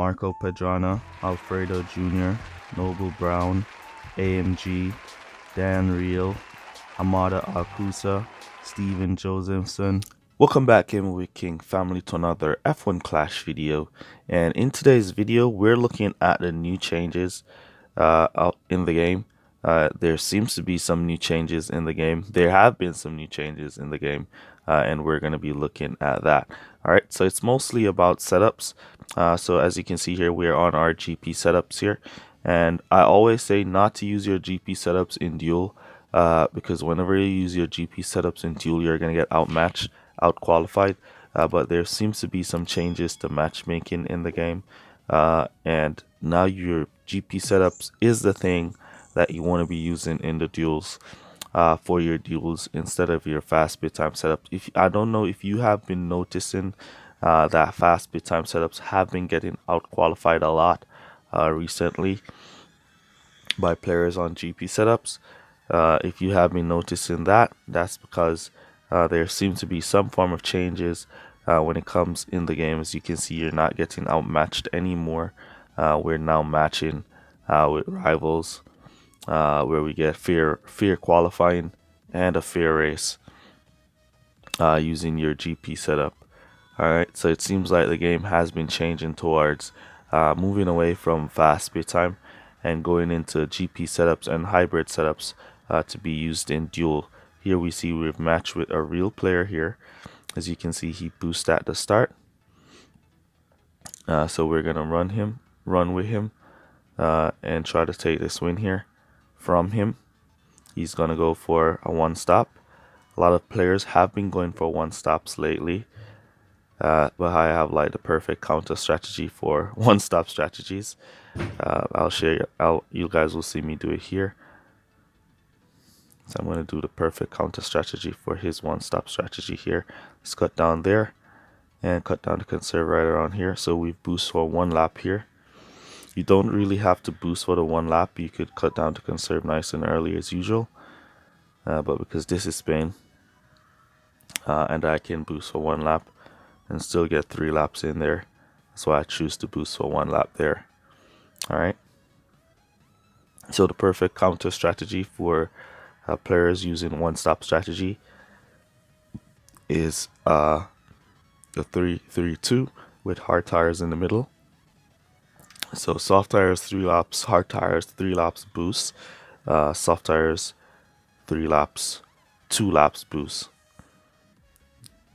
Marco Pedrana, Alfredo Jr., Noble Brown, AMG, Dan Real, Hamada Alcusa, Steven Josephson. Welcome back, Gaming with King family, to another F1 Clash video. And in today's video, we're looking at the new changes out in the game. There seems to be some new changes in the game. There have been some new changes in the game, and we're going to be looking at that. All right, so it's mostly about setups. So as you can see here, we're on our GP setups here. And I always say not to use your GP setups in duel, because whenever you use your GP setups in duel, you're going to get outmatched, out-qualified. But there seems to be some changes to matchmaking in the game. And now your GP setups is the thing that you want to be using in the duels, for your duels, instead of your fast bit time setups. I don't know if you have been noticing that fast bit time setups have been getting out qualified a lot recently by players on GP setups. If you have been noticing that, that's because there seems to be some form of changes when it comes in the game. As you can see, you're not getting outmatched anymore. We're now matching with rivals, where we get fair qualifying and a fair race using your GP setup. Alright, so it seems like the game has been changing towards moving away from fast bit time and going into GP setups and hybrid setups to be used in duel. Here we see we've matched with a real player here. As you can see, he boosts at the start. So we're gonna run with him, and try to take this win here from him. He's gonna go for a one stop. A lot of players have been going for one stops lately, but I have like the perfect counter strategy for one stop strategies. You guys will see me do it here. So I'm going to do the perfect counter strategy for his one stop strategy here. Let's cut down there and cut down the conserve right around here. So we boost for one lap here. You don't really have to boost for the one lap. You could cut down to conserve nice and early as usual. But because this is Spain, and I can boost for one lap and still get 3 laps in there, that's why I choose to boost for one lap there. Alright. So the perfect counter strategy for players using one stop strategy is the 3-3-2 with hard tires in the middle. So soft tires 3 laps, hard tires 3 laps boost, soft tires 3 laps, 2 laps boost.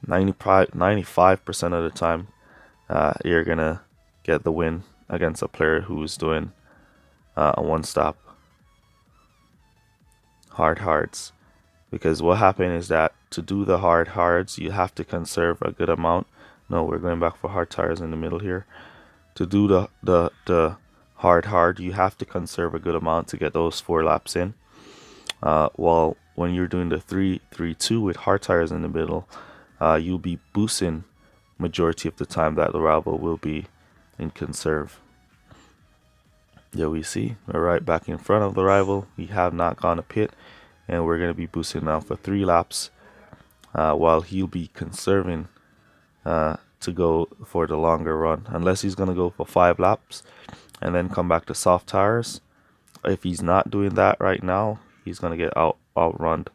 95% of the time you're gonna get the win against a player who's doing a one stop hards, because what happened is that to do the hards you have to conserve a good amount. No, we're going back for hard tires in the middle here. To do the hard you have to conserve a good amount to get those 4 laps in, while when you're doing the 3-3-2 with hard tires in the middle, you'll be boosting majority of the time that the rival will be in conserve. There we see we're right back in front of the rival. We have not gone to pit, and we're going to be boosting now for 3 laps, while he'll be conserving to go for the longer run, unless he's going to go for 5 laps and then come back to soft tires. If he's not doing that right now, he's going to get outrun.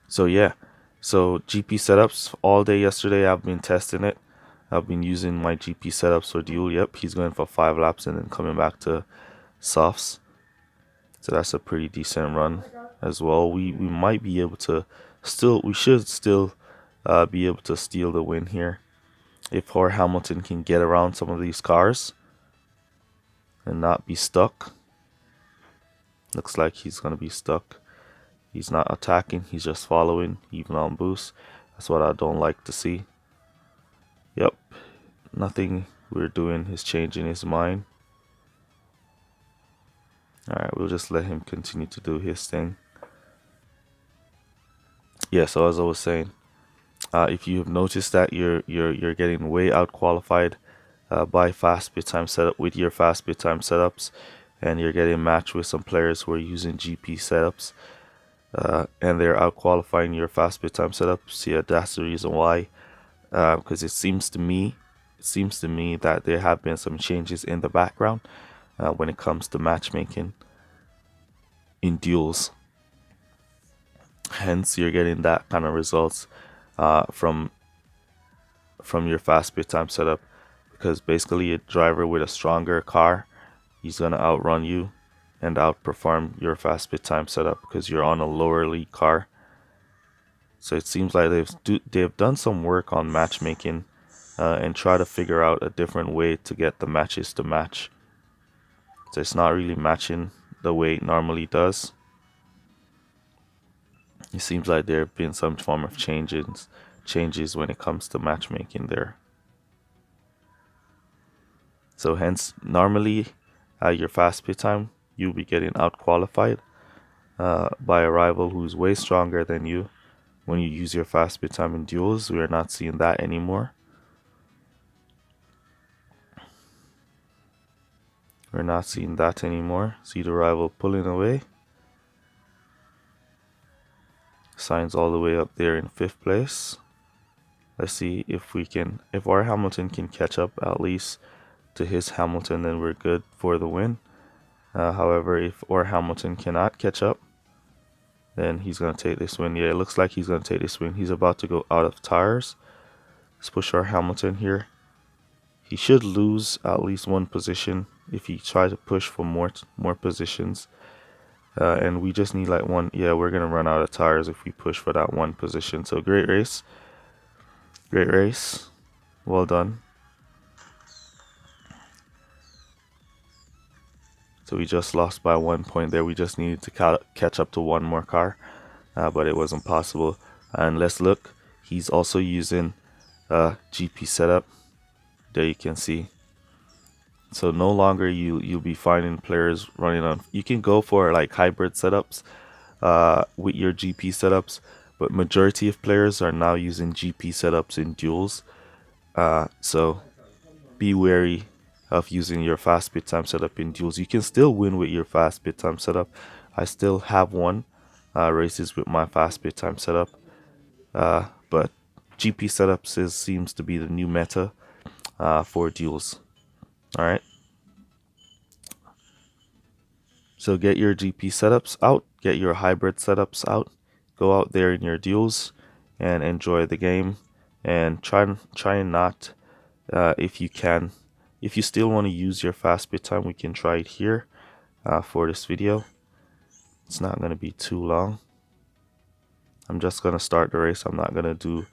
So yeah, so GP setups all day yesterday. I've been testing it. I've been using my GP setups for duel. Yep, he's going for 5 laps and then coming back to softs. So that's a pretty decent run as well. We might be able to we should still be able to steal the win here if Hamilton can get around some of these cars and not be stuck. Looks like he's going to be stuck. He's not attacking, he's just following, even on boost. That's what I don't like to see. Yep, nothing we're doing is changing his mind. Alright, we'll just let him continue to do his thing. Yeah, so as I was saying, if you've noticed that you're getting way out qualified by fast bit time setup with your fast bit time setups, and you're getting matched with some players who are using GP setups, and they're out qualifying your fast bit time setups, yeah, that's the reason why. because it seems to me that there have been some changes in the background when it comes to matchmaking in duels. Hence, you're getting that kind of results from your fast bit time setup, because basically a driver with a stronger car, he's gonna outrun you and outperform your fast bit time setup because you're on a lower league car. So it seems like they've done some work on matchmaking and try to figure out a different way to get the matches to match. So it's not really matching the way it normally does. It seems like there have been some form of changes when it comes to matchmaking there. So hence, normally your fast pit time, you'll be getting out qualified by a rival who's way stronger than you when you use your fast pit time in duels. We are not seeing that anymore. We're not seeing that anymore. See the rival pulling away. Signs all the way up there in 5th place. Let's see if our Hamilton can catch up at least to his Hamilton, then we're good for the win. However, if our Hamilton cannot catch up, then he's going to take this win. Yeah, it looks like he's going to take this win. He's about to go out of tires. Let's push our Hamilton here. He should lose at least one position if he tries to push for more positions. And we just need like one. Yeah, we're going to run out of tires if we push for that one position. So great race. Great race. Well done. So we just lost by 1 point there. We just needed to catch up to one more car, but it wasn't possible. And let's look. He's also using GP setup. There you can see. So no longer you'll be finding players running on. You can go for like hybrid setups with your GP setups, but majority of players are now using GP setups in duels. So be wary of using your fast bit time setup in duels. You can still win with your fast bit time setup. I still have won races with my fast bit time setup, but GP setups seems to be the new meta for duels. All right. So get your GP setups out, get your hybrid setups out, go out there in your duels and enjoy the game, and try and not, if you can. If you still want to use your fast bit time, we can try it here for this video. It's not going to be too long. I'm just going to start the race. I'm not going to do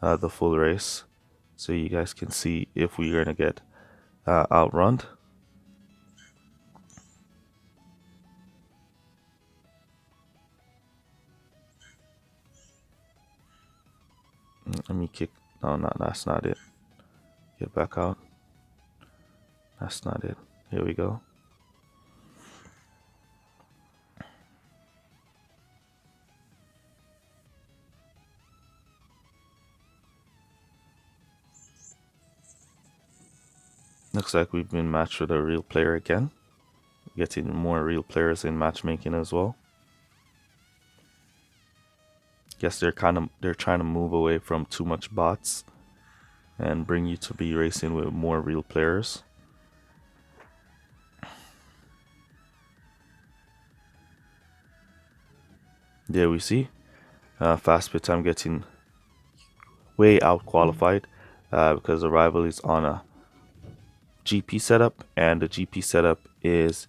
the full race, so you guys can see if we're going to get outrun. Let me kick. No, that's not it. Get back out. That's not it. Here we go. Looks like we've been matched with a real player again. Getting more real players in matchmaking as well. Guess they're trying to move away from too much bots and bring you to be racing with more real players. There we see fast bit time getting way out qualified because the rival is on a GP setup, and the GP setup is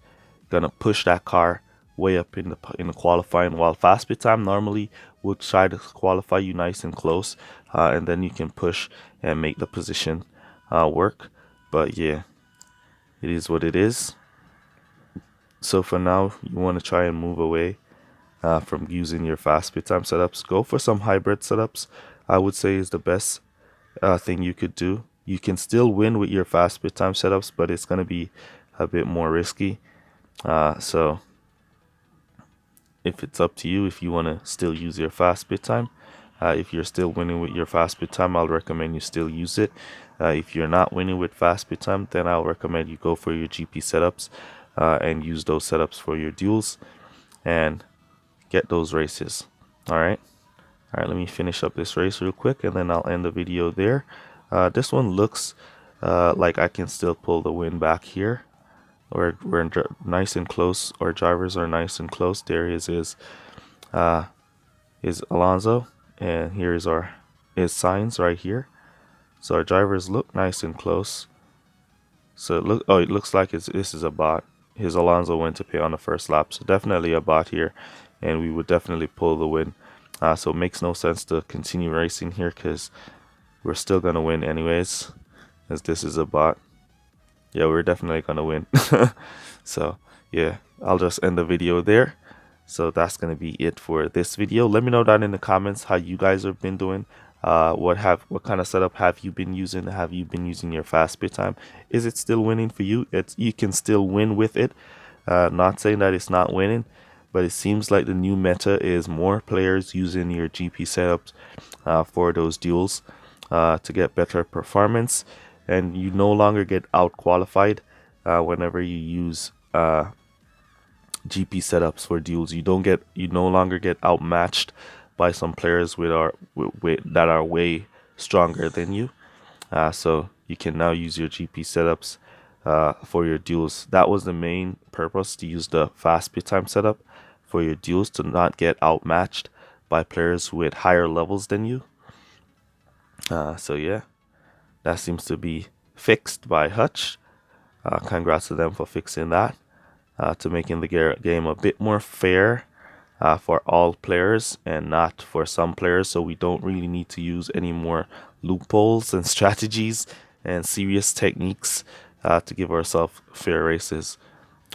gonna push that car way up in the qualifying, while fast bit time normally would try to qualify you nice and close, and then you can push and make the position work. But yeah, it is what it is. So for now, you want to try and move away from using your fast bit time setups. Go for some hybrid setups. I would say is the best thing you could do. You can still win with your fast bit time setups, but it's going to be a bit more risky. So if it's up to you, if you want to still use your fast bit time, if you're still winning with your fast bit time, I'll recommend you still use it. If you're not winning with fast bit time, then I'll recommend you go for your GP setups and use those setups for your duels and get those races. All right. All right, let me finish up this race real quick and then I'll end the video there. This one looks like I can still pull the win back here. We're nice and close. Our drivers are nice and close. There is Alonso, and here is our signs right here. So our drivers look nice and close. So it looks like this is a bot. His Alonso went to pay on the first lap, so definitely a bot here, and we would definitely pull the win. So it makes no sense to continue racing here because we're still gonna win anyways, as this is a bot. Yeah, we're definitely gonna win. So yeah, I'll just end the video there. So that's gonna be it for this video. Let me know down in the comments how you guys have been doing. What kind of setup have you been using? Have you been using your fast pit time? Is it still winning for you? You can still win with it. Not saying that it's not winning, but it seems like the new meta is more players using your GP setups for those duels to get better performance, and you no longer get out qualified whenever you use GP setups for duels. You no longer get outmatched by some players that are way stronger than you. So you can now use your GP setups for your duels. That was the main purpose, to use the fast pit time setup for your duels, to not get outmatched by players with higher levels than you. So yeah, that seems to be fixed by Hutch. Congrats to them for fixing that, to making the game a bit more fair for all players and not for some players, so we don't really need to use any more loopholes and strategies and serious techniques to give ourselves fair races.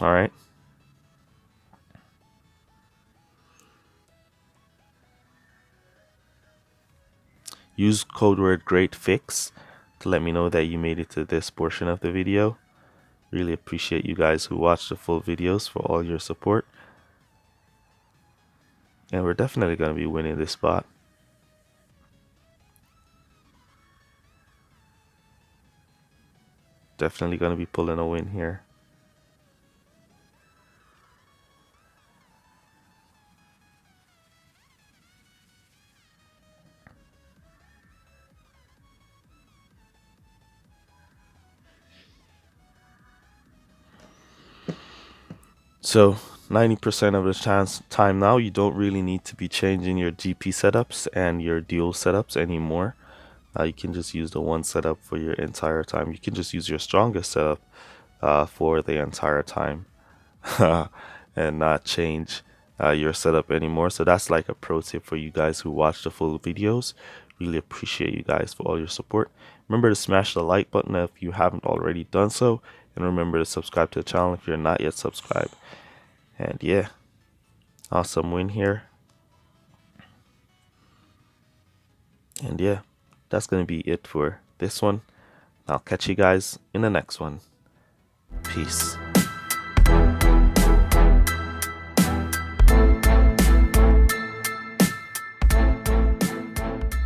All right. Use code word GREATFIX to let me know that you made it to this portion of the video. Really appreciate you guys who watch the full videos for all your support. And we're definitely going to be winning this spot. Definitely going to be pulling a win here. So 90% of the time now, you don't really need to be changing your GP setups and your duel setups anymore. You can just use the one setup for your entire time. You can just use your strongest setup for the entire time and not change your setup anymore. So that's like a pro tip for you guys who watch the full videos. Really appreciate you guys for all your support. Remember to smash the like button if you haven't already done so, and remember to subscribe to the channel if you're not yet subscribed. And yeah, awesome win here. And yeah, that's gonna be it for this one. I'll catch you guys in the next one. Peace.